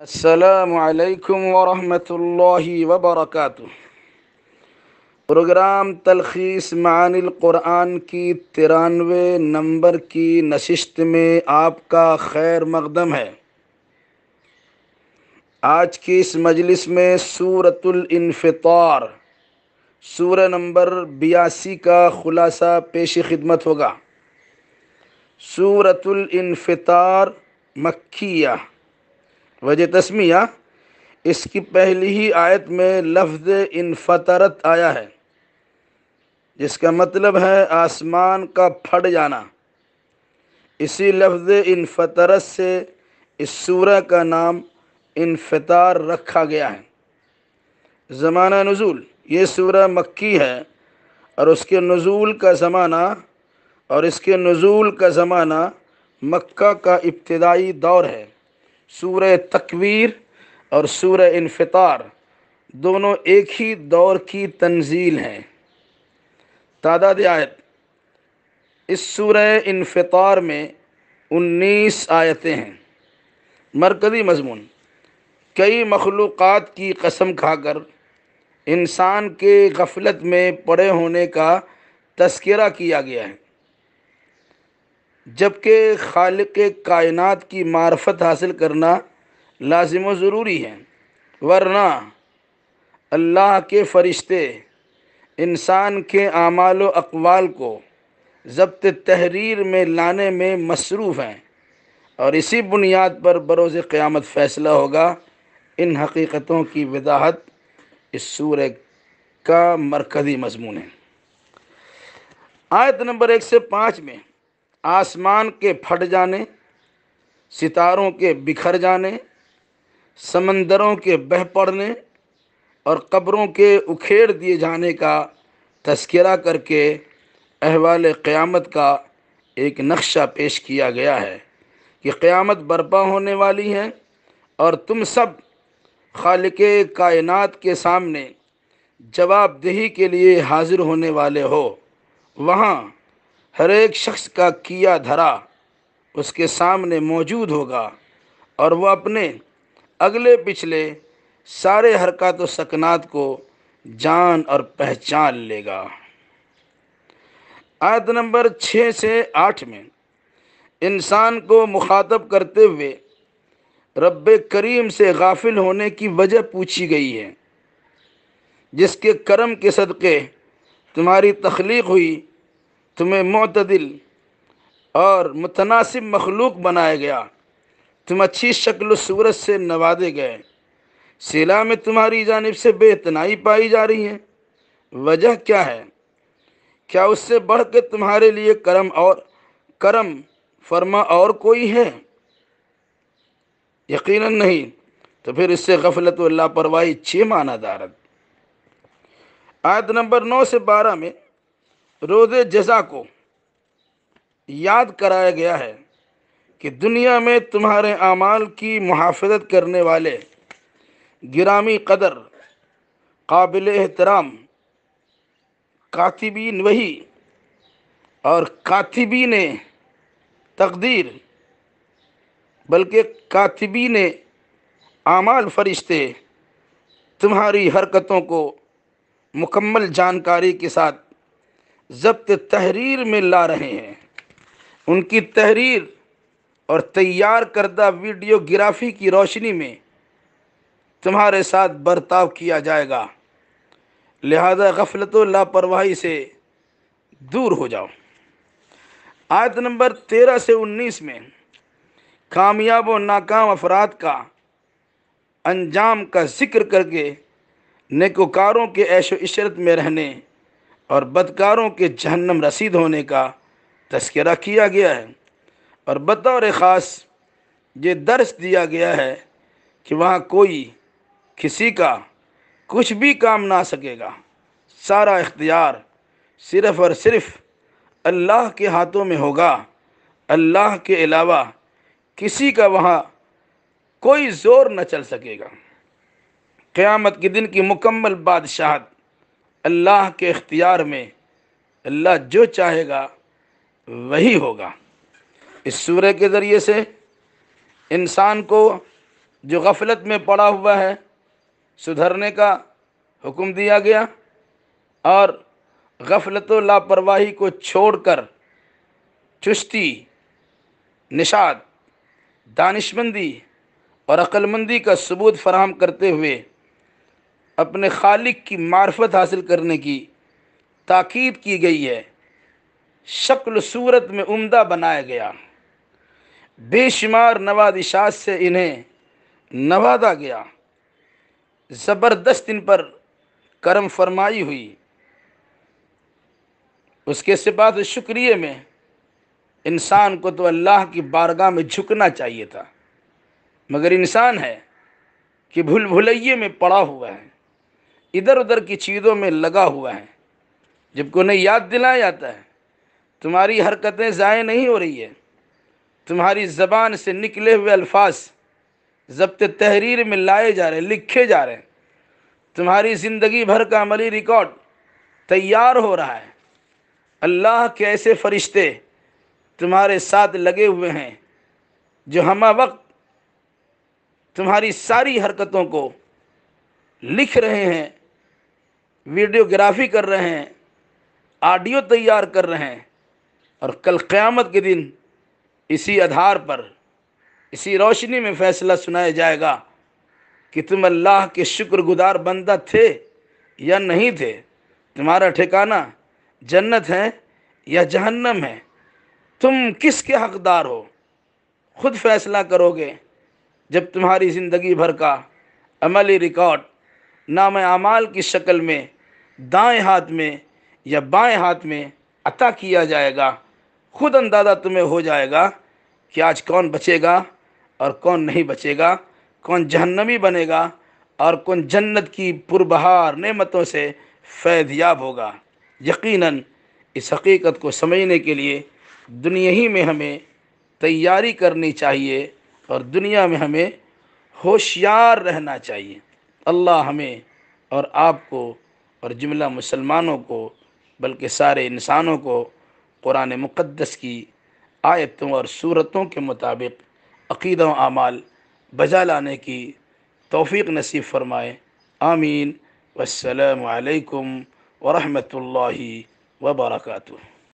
السلام علیکم ورحمۃ اللہ وبرکاتہ۔ پروگرام تلخیص معانی القرآن کی 93 نمبر کی نشست میں آپ کا خیر مقدم ہے۔ آج کی اس مجلس میں سورۃ الانفطار سورہ نمبر 82 کا خلاصہ پیش خدمت ہوگا۔ سورۃ الانفطار مکیہ، وجہ تسمیہ اس کی پہلی ہی آیت میں لفظ انفطرت آیا ہے، جس کا مطلب ہے آسمان کا پھٹ جانا۔ اسی لفظ انفطرت سے اس سورہ کا نام انفطار رکھا گیا ہے۔ زمانہ نزول، یہ سورہ مکی ہے اور اس کے نزول کا زمانہ مکہ کا ابتدائی دور ہے۔ سورہ تکویر اور سورہ انفطار دونوں ایک ہی دور کی تنزیل ہیں۔ تعداد آیت، اس سورہ انفطار میں 19 آیتیں ہیں۔ مرکزی مضمون، کئی مخلوقات کی قسم کھا کر انسان کے غفلت میں پڑے ہونے کا تذکرہ کیا گیا ہے، جبکہ خالق کائنات کی معرفت حاصل کرنا لازم و ضروری ہے، ورنہ اللہ کے فرشتے انسان کے اعمال و اقوال کو ضبط تحریر میں لانے میں مصروف ہیں، اور اسی بنیاد پر بروز قیامت فیصلہ ہوگا۔ ان حقیقتوں کی وضاحت اس سورہ کا مرکزی مضمون ہے۔ آیت نمبر 1 سے 5 میں آسمان کے پھٹ جانے، ستاروں کے بکھر جانے، سمندروں کے بہہ پڑنے اور قبروں کے اکھیڑ دیے جانے کا تذکرہ کر کے احوال قیامت کا ایک نقشہ پیش کیا گیا ہے کہ قیامت برپا ہونے والی ہے اور تم سب خالق کائنات کے سامنے جواب دہی کے لیے حاضر ہونے والے ہو۔ وہاں ہر ایک شخص کا کیا دھرا اس کے سامنے موجود ہوگا اور وہ اپنے اگلے پچھلے سارے حرکات و سکنات کو جان اور پہچان لے گا۔ آیت نمبر 6 سے 8 میں انسان کو مخاطب کرتے ہوئے رب کریم سے غافل ہونے کی وجہ پوچھی گئی ہے۔ جس کے کرم کے صدقے تمہاری تخلیق ہوئی، تمہیں معتدل اور متناسب مخلوق بنایا گیا، تم اچھی شکل و صورت سے نوازے گئے، صلہ میں تمہاری جانب سے بے اتنائی پائی جا رہی ہے۔ وجہ کیا ہے؟ کیا اس سے بڑھ کے تمہارے لیے کرم فرما اور کوئی ہے؟ یقیناً نہیں۔ تو پھر اس سے غفلت و لاپرواہی چھ معنی دارد۔ آیت نمبر 9 سے 12 میں روز جزا کو یاد کرایا گیا ہے کہ دنیا میں تمہارے اعمال کی محافظت کرنے والے گرامی قدر، قابل احترام کاتبین وحی اور کاتبین تقدیر، بلکہ کاتبین اعمال فرشتے تمہاری حرکتوں کو مکمل جانکاری کے ساتھ ضبط تحریر میں لا رہے ہیں۔ ان کی تحریر اور تیار کردہ ویڈیوگرافی کی روشنی میں تمہارے ساتھ برتاؤ کیا جائے گا، لہذا غفلت و لاپرواہی سے دور ہو جاؤ۔ آیت نمبر 13 سے 19 میں کامیاب و ناکام افراد کا انجام کا ذکر کر کے نیکوکاروں کے عیش و عشرت میں رہنے اور بدکاروں کے جہنم رسید ہونے کا تذکرہ کیا گیا ہے، اور بطور خاص یہ درس دیا گیا ہے کہ وہاں کوئی کسی کا کچھ بھی کام نہ آ سکے گا۔ سارا اختیار صرف اور صرف اللہ کے ہاتھوں میں ہوگا۔ اللہ کے علاوہ کسی کا وہاں کوئی زور نہ چل سکے گا۔ قیامت کے دن کی مکمل بادشاہت اللہ کے اختیار میں، اللہ جو چاہے گا وہی ہوگا۔ اس سورہ کے ذریعے سے انسان کو جو غفلت میں پڑا ہوا ہے سدھرنے کا حکم دیا گیا، اور غفلت و لاپرواہی کو چھوڑ کر چستی، نشاط، دانشمندی اور عقل مندی کا ثبوت فراہم کرتے ہوئے اپنے خالق کی معرفت حاصل کرنے کی تاکید کی گئی ہے۔ شکل و صورت میں عمدہ بنایا گیا، بے شمار نوازشات سے انہیں نوازا گیا، زبردست ان پر کرم فرمائی ہوئی۔ اس کے صفات و شکریہ میں انسان کو تو اللہ کی بارگاہ میں جھکنا چاہیے تھا، مگر انسان ہے کہ بھول بھلائیے میں پڑا ہوا ہے، ادھر ادھر کی چیزوں میں لگا ہوا ہے۔ جب کو انہیں یاد دلایا جاتا ہے تمہاری حرکتیں ضائع نہیں ہو رہی ہے، تمہاری زبان سے نکلے ہوئے الفاظ ضبط تحریر میں لائے جا رہے ہیں، لکھے جا رہے ہیں، تمہاری زندگی بھر کا عملی ریکارڈ تیار ہو رہا ہے۔ اللہ کے ایسے فرشتے تمہارے ساتھ لگے ہوئے ہیں جو ہمہ وقت تمہاری ساری حرکتوں کو لکھ رہے ہیں، ویڈیوگرافی کر رہے ہیں، آڈیو تیار کر رہے ہیں، اور کل قیامت کے دن اسی آدھار پر، اسی روشنی میں فیصلہ سنایا جائے گا کہ تم اللہ کے شکر گزار بندہ تھے یا نہیں تھے، تمہارا ٹھکانہ جنت ہے یا جہنم ہے، تم کس کے حقدار ہو، خود فیصلہ کرو گے جب تمہاری زندگی بھر کا عملی ریکارڈ نام اعمال کی شکل میں دائیں ہاتھ میں یا بائیں ہاتھ میں عطا کیا جائے گا۔ خود اندازہ تمہیں ہو جائے گا کہ آج کون بچے گا اور کون نہیں بچے گا، کون جہنمی بنے گا اور کون جنت کی پربہار نعمتوں سے فیض یاب ہوگا۔ یقیناً اس حقیقت کو سمجھنے کے لیے دنیا ہی میں ہمیں تیاری کرنی چاہیے اور دنیا میں ہمیں ہوشیار رہنا چاہیے۔ اللہ ہمیں اور آپ کو اور جملہ مسلمانوں کو، بلکہ سارے انسانوں کو قرآن مقدس کی آیتوں اور سورتوں کے مطابق عقیدہ و اعمال بجا لانے کی توفیق نصیب فرمائے۔ آمین۔ والسلام علیکم ورحمۃ اللہ وبرکاتہ۔